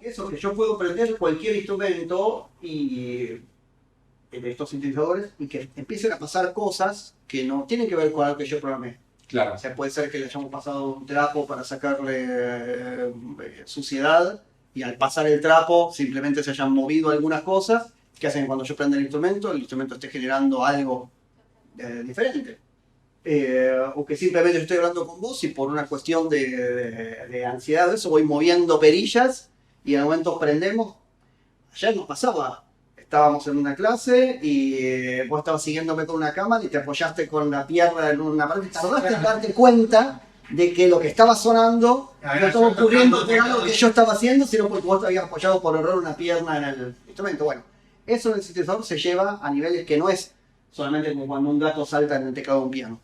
Eso, que yo puedo prender cualquier instrumento y de estos sintetizadores y que empiecen a pasar cosas que no tienen que ver con algo que yo programé. Claro. O sea, puede ser que le hayamos pasado un trapo para sacarle suciedad y al pasar el trapo simplemente se hayan movido algunas cosas que hacen que cuando yo prenda el instrumento esté generando algo diferente. O que simplemente yo estoy hablando con vos y por una cuestión de ansiedad de eso voy moviendo perillas y en momento prendemos. Ayer nos pasaba, estábamos en una clase y vos estabas siguiéndome con una cámara y te apoyaste con la pierna en una pared y tardaste en darte cuenta de que lo que estaba sonando no estaba ocurriendo por algo que yo estaba haciendo, sino porque vos te habías apoyado por error una pierna en el instrumento. Bueno, eso en el sintetizador se lleva a niveles que no es solamente como cuando un gato salta en el teclado de un piano,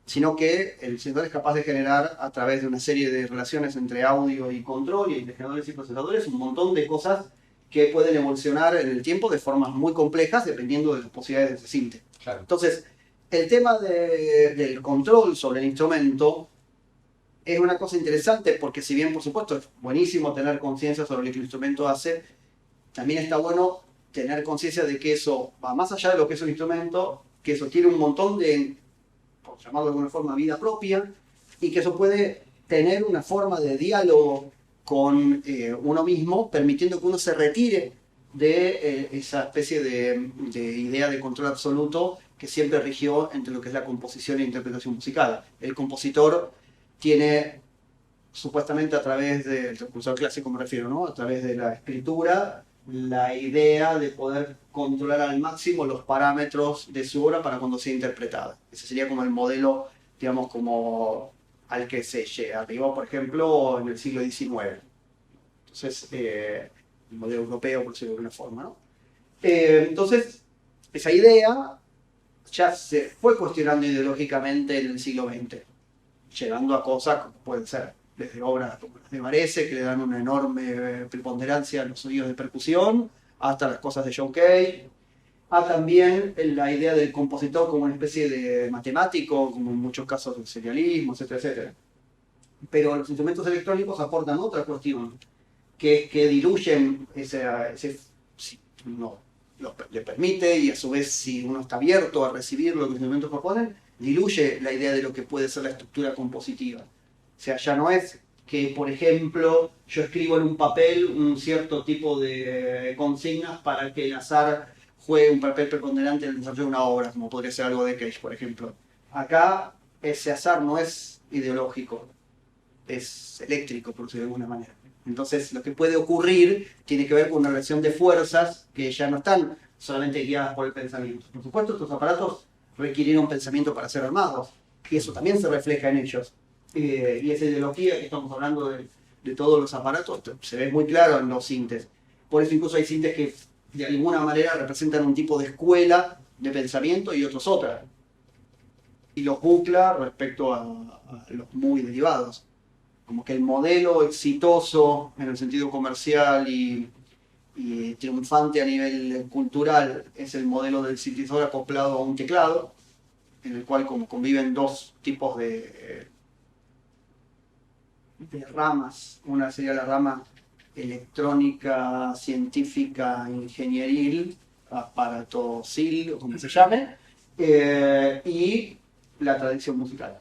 sino que el sintetizador es capaz de generar a través de una serie de relaciones entre audio y control y entre generadores y procesadores un montón de cosas que pueden evolucionar en el tiempo de formas muy complejas dependiendo de las posibilidades de ese sinte. Claro. Entonces, el tema del control sobre el instrumento es una cosa interesante porque si bien por supuesto es buenísimo tener conciencia sobre lo que el instrumento hace, también está bueno tener conciencia de que eso va más allá de lo que es un instrumento, que eso tiene un montón de, por llamarlo de alguna forma, vida propia, y que eso puede tener una forma de diálogo con uno mismo, permitiendo que uno se retire de esa especie de idea de control absoluto que siempre rigió entre lo que es la composición e interpretación musical. El compositor tiene, supuestamente a través del recurso clásico me refiero, ¿no? A través de la escritura, la idea de poder controlar al máximo los parámetros de su obra para cuando sea interpretada. Ese sería como el modelo, digamos, como al que se arribó, por ejemplo, en el siglo XIX. Entonces, el modelo europeo, por decirlo de alguna forma, ¿no? Entonces, esa idea ya se fue cuestionando ideológicamente en el siglo XX, llegando a cosas como pueden ser desde obras como las de Varese, que le dan una enorme preponderancia a los sonidos de percusión, hasta las cosas de John Cage, a también la idea del compositor como una especie de matemático, como en muchos casos del serialismo, etcétera, etcétera. Pero los instrumentos electrónicos aportan otra cuestión, que es que diluyen ese si uno le permite, y a su vez si uno está abierto a recibir lo que los instrumentos proponen, diluye la idea de lo que puede ser la estructura compositiva. O sea, ya no es que, por ejemplo, yo escribo en un papel un cierto tipo de consignas para que el azar juegue un papel preponderante en el desarrollo de una obra, como podría ser algo de Cage, por ejemplo. Acá ese azar no es ideológico, es eléctrico, por decirlo de alguna manera. Entonces, lo que puede ocurrir tiene que ver con una relación de fuerzas que ya no están solamente guiadas por el pensamiento. Por supuesto, estos aparatos requirieron pensamiento para ser armados, y eso también se refleja en ellos. Y esa ideología que estamos hablando de todos los aparatos se ve muy claro en los sintes. Por eso incluso hay sintes que de alguna manera representan un tipo de escuela de pensamiento y otros otra. Y los bucla respecto a los muy derivados. Como que el modelo exitoso en el sentido comercial y triunfante a nivel cultural es el modelo del sintetizador acoplado a un teclado, en el cual como conviven dos tipos de ramas. Una sería la rama electrónica, científica, ingenieril, aparatosil, o como se llame, y la tradición musical.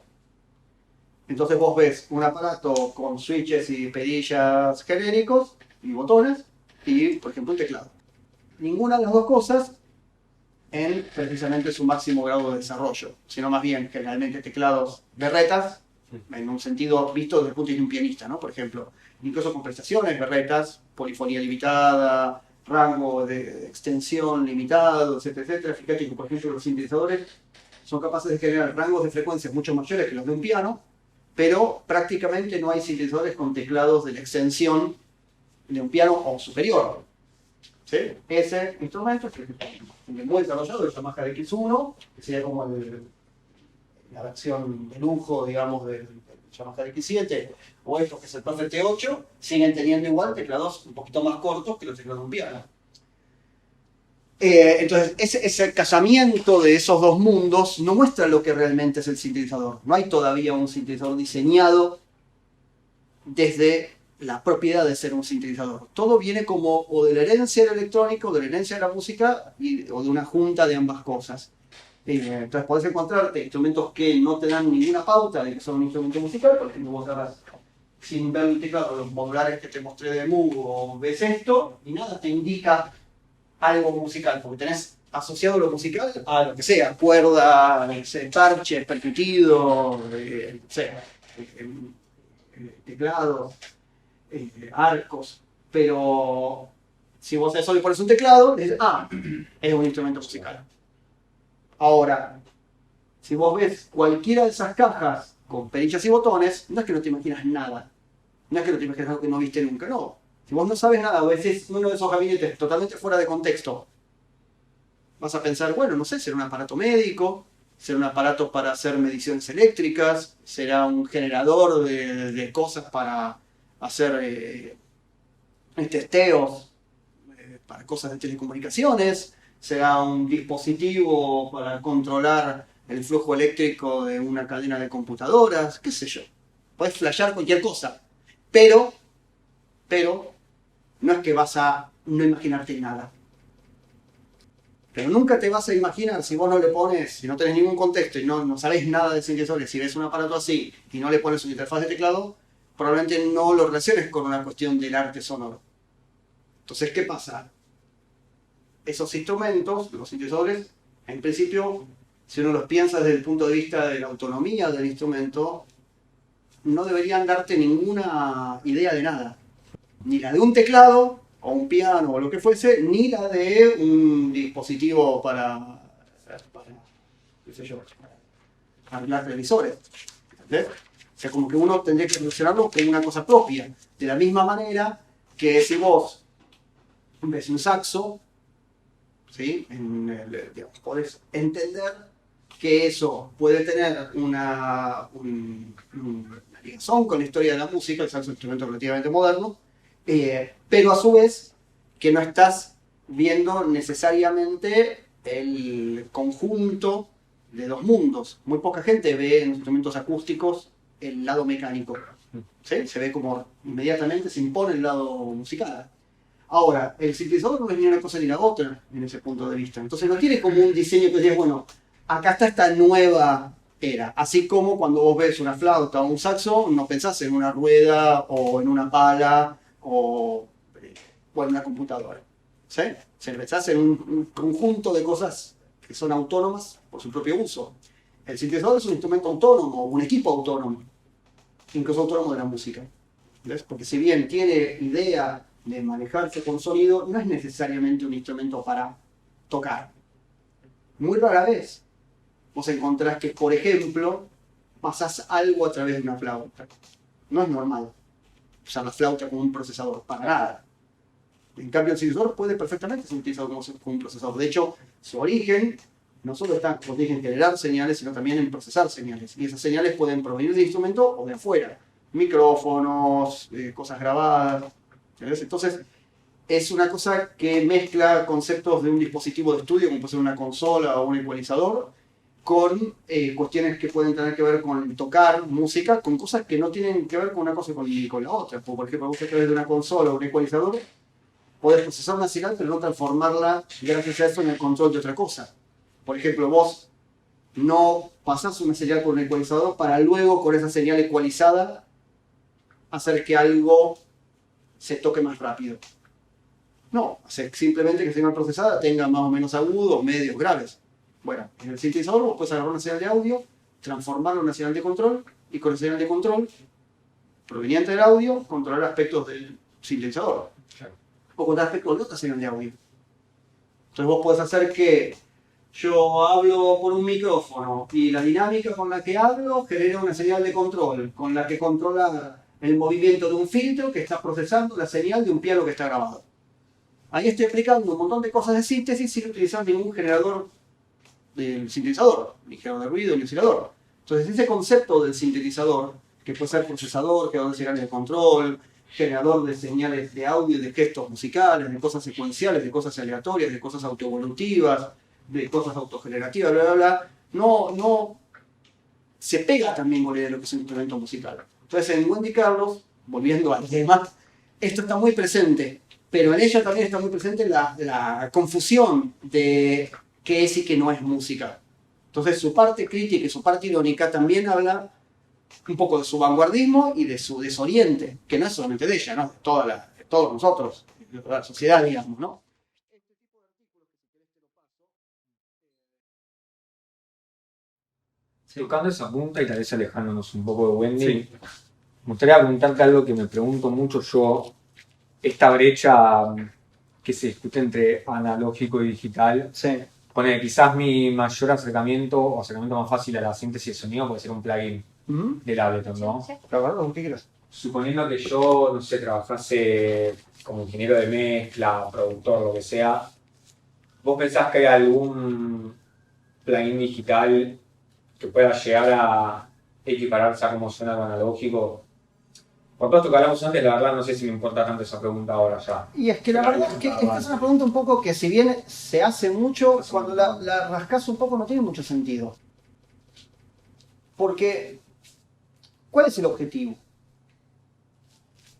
Entonces vos ves un aparato con switches y perillas genéricos y botones y, por ejemplo, un teclado. Ninguna de las dos cosas en precisamente su máximo grado de desarrollo, sino más bien generalmente teclados berretas, en un sentido visto desde el punto de vista de un pianista, ¿no? Por ejemplo, incluso con prestaciones berretas, polifonía limitada, rango de extensión limitado, etcétera, etcétera. Fíjate que, por ejemplo, los sintetizadores son capaces de generar rangos de frecuencias mucho mayores que los de un piano, pero prácticamente no hay sintetizadores con teclados de la extensión de un piano o superior. ¿Sí? Ese instrumento es muy desarrollado, el Yamaha X1, que sería como la versión de lujo, digamos, del Yamaha X7, o estos que es el Perfect T8, siguen teniendo igual teclados un poquito más cortos que los teclados de un piano. Entonces, ese casamiento de esos dos mundos no muestra lo que realmente es el sintetizador. No hay todavía un sintetizador diseñado desde la propiedad de ser un sintetizador. Todo viene como o de la herencia del electrónico, o de la herencia de la música, o de una junta de ambas cosas. Entonces podés encontrarte instrumentos que no te dan ninguna pauta de que son un instrumento musical. Por ejemplo, vos agarrás sin ver el teclado, los modulares que te mostré de Moog, o ves esto, y nada te indica algo musical, porque tenés asociado lo musical a lo que sea, cuerda, parche, percutido, teclado, arcos, pero si vos solo le pones un teclado, dices, es un instrumento musical. Ahora, si vos ves cualquiera de esas cajas con perillas y botones, no es que no te imaginas nada. No es que no te imaginas algo que no viste nunca, no. Si vos no sabes nada, a veces uno de esos gabinetes totalmente fuera de contexto, vas a pensar, bueno, no sé, será un aparato médico, será un aparato para hacer mediciones eléctricas, será un generador de cosas para hacer testeos para cosas de telecomunicaciones, será un dispositivo para controlar el flujo eléctrico de una cadena de computadoras, qué sé yo. Puedes flashear cualquier cosa, pero no es que vas a no imaginarte nada. Pero nunca te vas a imaginar, si vos no le pones, si no tenés ningún contexto y no sabés nada de sintetizadores, si ves un aparato así y no le pones una interfaz de teclado, probablemente no lo relaciones con una cuestión del arte sonoro. Entonces, ¿qué pasa? Esos instrumentos, los sintetizadores, en principio, si uno los piensa desde el punto de vista de la autonomía del instrumento, no deberían darte ninguna idea de nada. Ni la de un teclado, o un piano, o lo que fuese, ni la de un dispositivo para qué sé yo, para arreglar televisores. ¿Entendés? O sea, como que uno tendría que relacionarlo con una cosa propia. De la misma manera que si vos ves un saxo, ¿sí? Digamos, podés entender que eso puede tener una ligación con la historia de la música, el saxo es un instrumento relativamente moderno, pero a su vez que no estás viendo necesariamente el conjunto de dos mundos. Muy poca gente ve en instrumentos acústicos el lado mecánico, ¿sí? Se ve como inmediatamente se impone el lado musical. Ahora, el sintetizador no es ni una cosa ni la otra en ese punto de vista. Entonces no tiene como un diseño que digas, bueno, acá está esta nueva era. Así como cuando vos ves una flauta o un saxo, no pensás en una rueda o en una pala o en una computadora. ¿Sí? Se pensás en un conjunto de cosas que son autónomas por su propio uso. El sintetizador es un instrumento autónomo, un equipo autónomo, incluso autónomo de la música. ¿Ves? Porque si bien tiene idea de manejarse con sonido, no es necesariamente un instrumento para tocar. Muy rara vez vos encontrás que, por ejemplo, pasás algo a través de una flauta. No es normal usar la flauta como un procesador, para nada. En cambio, el sintetizador puede perfectamente ser utilizado como un procesador. De hecho, su origen no solo está en generar señales, sino también en procesar señales. Y esas señales pueden provenir del instrumento o de afuera. Micrófonos, cosas grabadas. ¿Ves? Entonces, es una cosa que mezcla conceptos de un dispositivo de estudio, como puede ser una consola o un ecualizador, con cuestiones que pueden tener que ver con tocar música, con cosas que no tienen que ver con una cosa y con la otra. Por ejemplo, vos a través de una consola o un ecualizador, podés procesar una señal, pero no transformarla, gracias a eso, en el control de otra cosa. Por ejemplo, vos no pasás una señal por un ecualizador para luego, con esa señal ecualizada, hacer que algo se toque más rápido. No, simplemente que la señal procesada tenga más o menos agudos, medios, graves. Bueno, en el sintetizador vos puedes agarrar una señal de audio, transformarla en una señal de control, y con la señal de control, proveniente del audio, controlar aspectos del sintetizador. Claro. O controlar aspectos de otra señal de audio. Entonces vos podés hacer que yo hablo por un micrófono y la dinámica con la que hablo genera una señal de control, con la que controla el movimiento de un filtro que está procesando la señal de un piano que está grabado. Ahí estoy aplicando un montón de cosas de síntesis sin utilizar ningún generador del sintetizador, ni generador de ruido, ni oscilador. Entonces ese concepto del sintetizador, que puede ser procesador, generador de señales de control, generador de señales de audio, de gestos musicales, de cosas secuenciales, de cosas aleatorias, de cosas autoevolutivas, de cosas autogenerativas, bla, bla, bla, no se pega también con la idea de lo que es un instrumento musical. Entonces en Wendy Carlos, volviendo al tema, esto está muy presente, pero en ella también está muy presente la confusión de qué es y qué no es música. Entonces su parte crítica y su parte irónica también habla un poco de su vanguardismo y de su desoriente, que no es solamente de ella, ¿no? De todos nosotros, de toda la sociedad, digamos, ¿no? Tocando esa punta y tal vez alejándonos un poco de Wendy, Sí. me gustaría preguntarte algo que me pregunto mucho yo, esta brecha que se discute entre analógico y digital. Sí. Pone, quizás mi mayor acercamiento o acercamiento más fácil a la síntesis de sonido puede ser un plugin del Ableton, ¿no? Claro, ¿qué quieres? Suponiendo que yo, no sé, trabajase como ingeniero de mezcla, productor, lo que sea, ¿vos pensás que hay algún plugin digital que pueda llegar a equipararse a cómo suena lo analógico? Por todo esto que hablamos antes, la verdad no sé si me importa tanto esa pregunta ahora ya. Y es que la verdad es que esta es una pregunta un poco que si bien se hace mucho, cuando la rascas un poco no tiene mucho sentido. Porque, ¿cuál es el objetivo?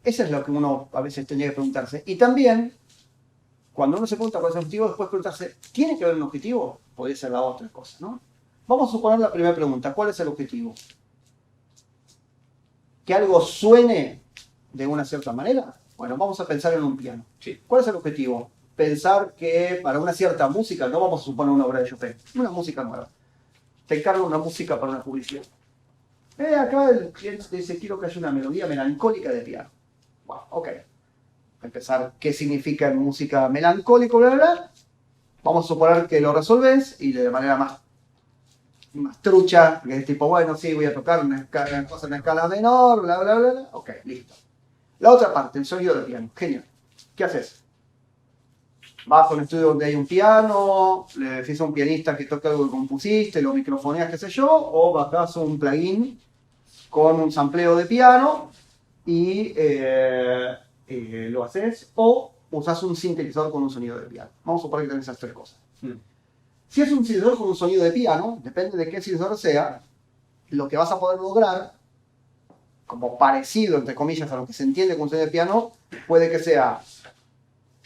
Eso es lo que uno a veces tendría que preguntarse. Y también, cuando uno se pregunta cuál es el objetivo, después preguntarse, ¿tiene que haber un objetivo? Podría ser la otra cosa, ¿no? Vamos a suponer la primera pregunta, ¿cuál es el objetivo? ¿Que algo suene de una cierta manera? Bueno, vamos a pensar en un piano. Sí. ¿Cuál es el objetivo? Pensar que para una cierta música, no vamos a suponer una obra de Chopin, una música nueva. Te encargo una música para una publicidad. Acá el cliente te dice, quiero que haya una melodía melancólica de piano. Bueno, ok. Empezar, ¿qué significa en música melancólica, bla, bla, bla? Vamos a suponer que lo resolvés y de manera más trucha, que es tipo, bueno, sí, voy a tocar una cosa en escala menor, bla, bla, bla, bla. Ok, listo. La otra parte, el sonido del piano. Genial. ¿Qué haces? Vas a un estudio donde hay un piano, le decís a un pianista que toque algo que compusiste, lo microfoneas, qué sé yo, o bajás un plugin con un sampleo de piano y lo haces, o usás un sintetizador con un sonido de piano. Vamos a suponer que tenés esas tres cosas. Si es un sintetizador con un sonido de piano, depende de qué sintetizador sea, lo que vas a poder lograr, como parecido, entre comillas, a lo que se entiende con un sonido de piano, puede que sea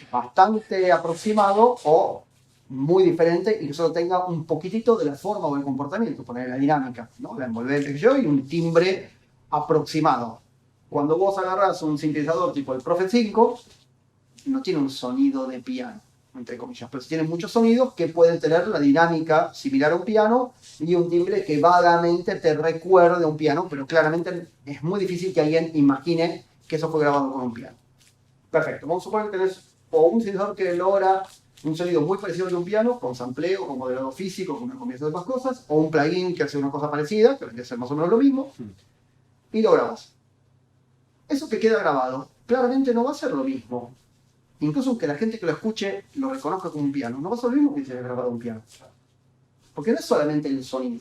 bastante aproximado o muy diferente y que solo tenga un poquitito de la forma o el comportamiento, poner la dinámica, ¿no? La envolvente que yo y un timbre aproximado. Cuando vos agarrás un sintetizador tipo el Prophet 5, no tiene un sonido de piano, entre comillas, pero sí tiene muchos sonidos que pueden tener la dinámica similar a un piano y un timbre que vagamente te recuerde a un piano, pero claramente es muy difícil que alguien imagine que eso fue grabado con un piano. Perfecto, vamos a suponer que tenés o un sintetizador que logra un sonido muy parecido al de un piano, con sampleo, con modelado físico, con una combinación de otras cosas, o un plugin que hace una cosa parecida, que vendría a ser más o menos lo mismo, y lo grabas. Eso que queda grabado, claramente no va a ser lo mismo. Incluso aunque la gente que lo escuche lo reconozca como un piano, no va a ser lo mismo que si haya grabado un piano. Porque no es solamente el sonido.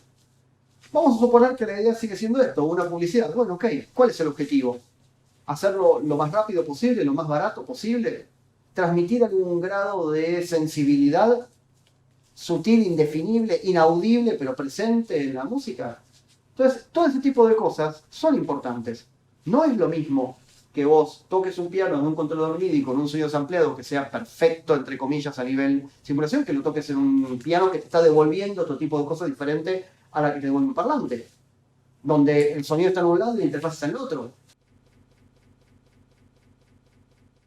Vamos a suponer que la idea sigue siendo esto, una publicidad. Bueno, ok, ¿cuál es el objetivo? ¿Hacerlo lo más rápido posible, lo más barato posible? ¿Transmitir algún grado de sensibilidad sutil, indefinible, inaudible, pero presente en la música? Entonces, todo ese tipo de cosas son importantes. No es lo mismo que vos toques un piano en un controlador MIDI con un sonido sampleado que sea perfecto, entre comillas, a nivel simulación, que lo toques en un piano que te está devolviendo otro tipo de cosas diferente a la que te devuelve un parlante, donde el sonido está en un lado y la interfaz está en el otro.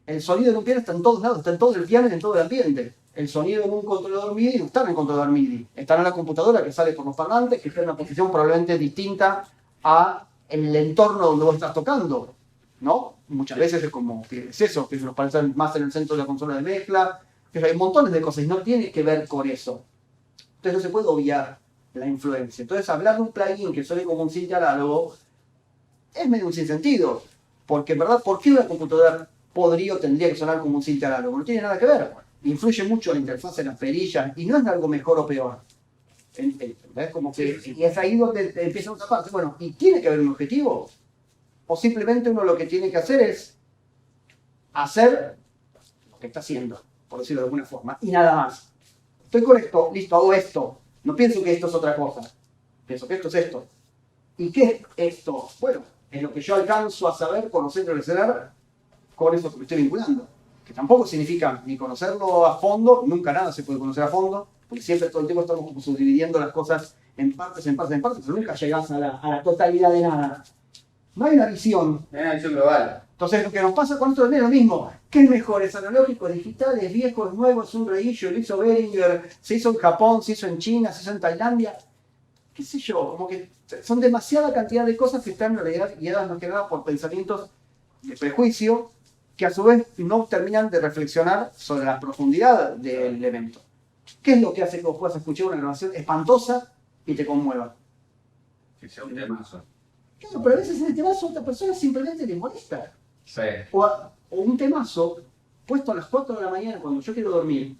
El sonido en un piano está en todos lados, está en todo el piano y en todo el ambiente. El sonido en un controlador MIDI no está en el controlador MIDI, está en la computadora que sale por los parlantes, que está en una posición probablemente distinta a el entorno donde vos estás tocando, ¿no? Muchas veces es como que es eso, que nos parece más en el centro de la consola de mezcla, que hay montones de cosas y no tiene que ver con eso. Entonces no se puede obviar la influencia. Entonces hablar de un plugin que suene como un synth análogo es medio un sinsentido, porque en verdad, ¿por qué una computadora podría o tendría que sonar como un synth análogo? No tiene nada que ver. Influye mucho la interfaz en las perillas y no es algo mejor o peor. ¿Entendés? Como que, y es ahí donde empieza otra parte. Bueno, ¿y tiene que haber un objetivo? O simplemente uno lo que tiene que hacer es hacer lo que está haciendo, por decirlo de alguna forma, y nada más. Estoy con esto, listo, hago esto. No pienso que esto es otra cosa. Pienso que esto es esto. ¿Y qué es esto? Bueno, es lo que yo alcanzo a saber, conocer y relacionar con eso que me estoy vinculando. Que tampoco significa ni conocerlo a fondo, nunca nada se puede conocer a fondo, porque siempre todo el tiempo estamos como subdividiendo las cosas en partes, pero nunca llegás a la totalidad de nada. No hay una visión. Es una visión global. Entonces lo que nos pasa con esto es lo mismo. ¿Qué es mejor? ¿Es analógico, digital, es viejo, es nuevo, es un reissue? Lo hizo Behringer, se hizo en Japón, se hizo en China, se hizo en Tailandia. ¿Qué sé yo? Como que son demasiada cantidad de cosas que están en realidad guiadas más que nada por pensamientos de prejuicio que a su vez no terminan de reflexionar sobre la profundidad del evento. ¿Qué es lo que hace que vos puedas escuchar una grabación espantosa y te conmueva? Que sea un temazo. Claro, pero a veces el temazo a otra persona simplemente le molesta. Sí. O un temazo puesto a las 4 de la mañana cuando yo quiero dormir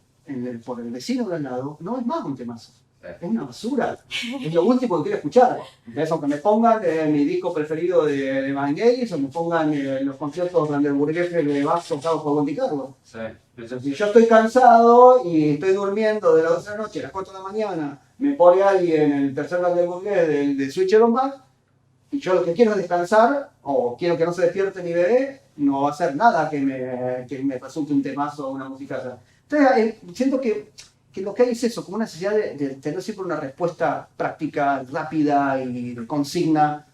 por el vecino de al lado, no es más un temazo. Es una basura. Es lo último que quiero escuchar. Entonces, aunque me pongan mi disco preferido de Vangelis o me pongan los conciertos de Burguefe de Bach tocados por Monte Carlo. Sí. Si yo estoy cansado y estoy durmiendo de las 12 de la noche a las 4 de la mañana, me pone alguien en el tercer Van der Burgues de Switcher on Bach, y yo lo que quiero es descansar, o quiero que no se despierte mi bebé, no va a hacer nada que me resulte un temazo o una musicaza. Entonces, siento que lo que hay es eso, como una necesidad de tener siempre una respuesta práctica, rápida y de consigna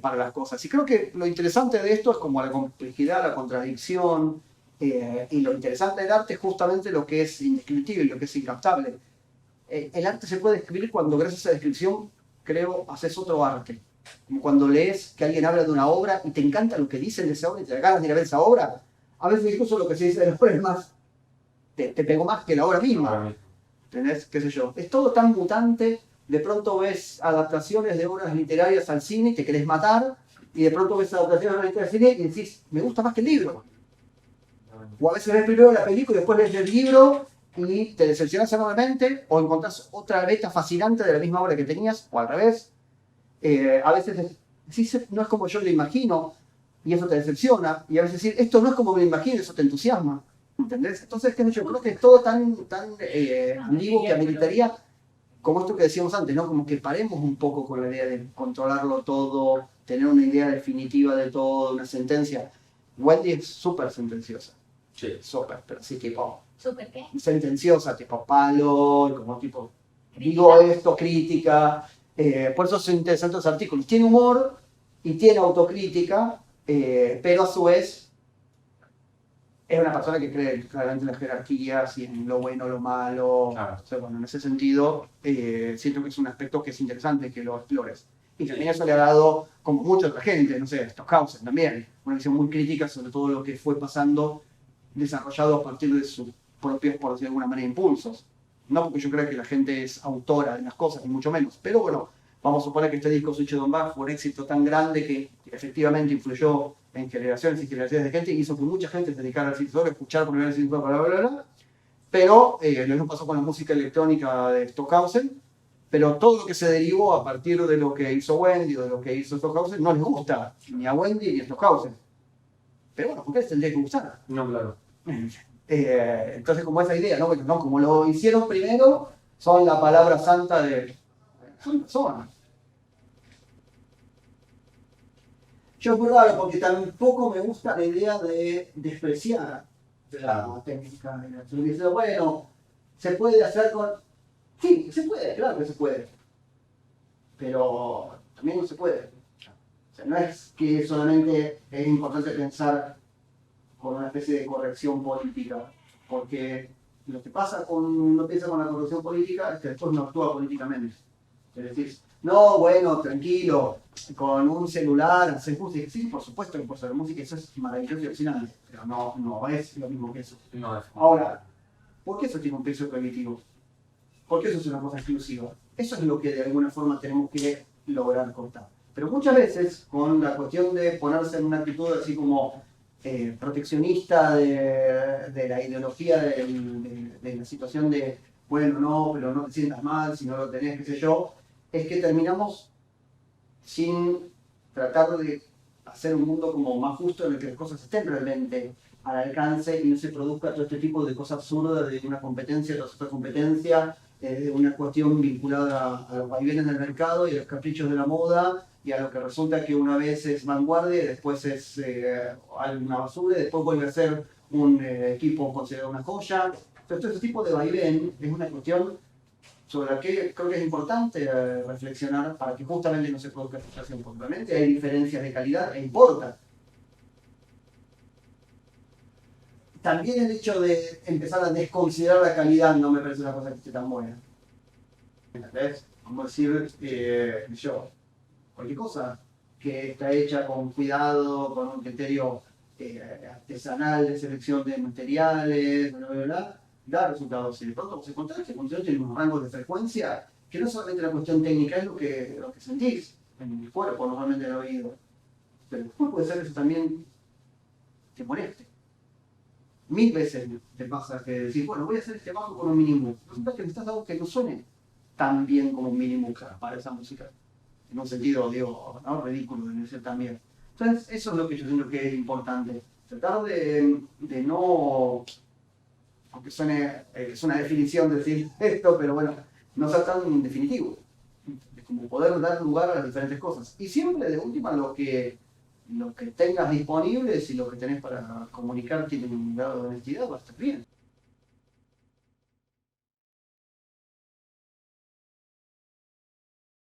para las cosas. Y creo que lo interesante de esto es como la complejidad, la contradicción, y lo interesante del arte es justamente lo que es indescriptible, lo que es incaptable. El arte se puede describir cuando gracias a esa descripción, creo, haces otro arte. Como cuando lees que alguien habla de una obra y te encanta lo que dicen de esa obra y te da ganas de ir a ver esa obra. A veces incluso lo que se dice de la obra es más, te pegó más que la obra misma. ¿Entendés? ¿Qué sé yo? Es todo tan mutante, de pronto ves adaptaciones de obras literarias al cine y te querés matar, y de pronto ves adaptaciones literarias al cine y decís, me gusta más que el libro. O a veces ves primero la película y después ves el libro y te decepcionás enormemente, o encontrás otra beta fascinante de la misma obra que tenías, o al revés. A veces decís, no es como yo lo imagino, y eso te decepciona, y a veces decir, esto no es como me lo imagino, eso te entusiasma. ¿Entendés? Entonces, qué sé yo, creo que es todo tan ambiguo que ameritaría, como esto que decíamos antes, ¿no? Como que paremos un poco con la idea de controlarlo todo, tener una idea definitiva de todo, una sentencia. Wendy es súper sentenciosa. Sí. Súper, pero sí tipo... ¿Súper qué? Sentenciosa, tipo palo, como tipo... Digo esto, crítica. Por eso son interesantes los artículos. Tiene humor y tiene autocrítica, pero a su vez... Es una persona que cree claramente en las jerarquías y en lo bueno, lo malo. Claro. O sea, bueno, en ese sentido, siento que es un aspecto que es interesante que lo explores. Y también eso le ha dado, como mucha otra gente, no sé, Stockhausen también, una visión muy crítica sobre todo lo que fue pasando, desarrollado a partir de sus propios, por decirlo de alguna manera, impulsos. No porque yo crea que la gente es autora de las cosas, ni mucho menos. Pero bueno, vamos a suponer que este disco Switcher on Bach fue un éxito tan grande que efectivamente influyó en generaciones y generaciones de gente y hizo que mucha gente se dedicara al sintetizador, escuchar por primera vez el sintetizador, bla, bla, bla. Pero lo mismo pasó con la música electrónica de Stockhausen, pero todo lo que se derivó a partir de lo que hizo Wendy o de lo que hizo Stockhausen no les gusta ni a Wendy ni a Stockhausen. Pero bueno, ¿por qué les tendría que gustar? No, claro. Entonces, como esa idea, ¿no? No, como lo hicieron primero, son la palabra santa de... Son personas. Yo es muy raro porque tampoco me gusta la idea de despreciar la técnica de la televisión. Bueno, se puede hacer con... Sí, se puede, claro que se puede. Pero también no se puede. O sea, no es que solamente es importante pensar con una especie de corrección política, porque lo que pasa cuando uno piensa con la corrección política es que después no actúa políticamente. Es decir, no, bueno, tranquilo, con un celular haces música. Sí, por supuesto que por hacer música eso es maravilloso y alucinante, pero no es lo mismo que eso. No, Ahora, ¿por qué eso tiene un peso cognitivo? ¿Por qué eso es una cosa exclusiva? Eso es lo que de alguna forma tenemos que lograr cortar. Pero muchas veces, con la cuestión de ponerse en una actitud así como proteccionista de la ideología de la situación de, bueno, no, pero no te sientas mal si no lo tenés, qué sé yo, es que terminamos sin tratar de hacer un mundo como más justo en el que las cosas estén realmente al alcance y no se produzca todo este tipo de cosas absurdas de una competencia tras otra competencia una cuestión vinculada a los vaivenes del mercado y a los caprichos de la moda y a lo que resulta que una vez es vanguardia, después es una basura, y después vuelve a ser un equipo considerado una joya. Entonces, todo ese tipo de vaivén es una cuestión sobre la que creo que es importante reflexionar para que justamente no se produzca frustración, porque realmente hay diferencias de calidad e importa. También el hecho de empezar a desconsiderar la calidad no me parece una cosa que esté tan buena. ¿Entendés? Vamos a decir, cualquier cosa que está hecha con cuidado, con un criterio artesanal de selección de materiales, bla, bla, bla, da resultados. Y de pronto vos encontrás que funciona en unos rangos de frecuencia que no solamente la cuestión técnica es lo que sentís en el cuerpo, normalmente en el oído. Pero después puede ser que eso también te moleste. 1000 veces te pasa que decís, bueno, voy a hacer este bajo con un mínimo. Resulta que necesitas algo que no suene tan bien como un mínimo para esa música. En un sentido, digo, no ridículo debe ser también. Entonces, eso es lo que yo siento que es importante. Tratar de no, aunque suene, es una definición decir esto, pero bueno, no ser tan definitivo. Es como poder dar lugar a las diferentes cosas. Y siempre, de última, lo que tengas disponible, si lo que tenés para comunicar tiene un grado de honestidad, va a estar bien.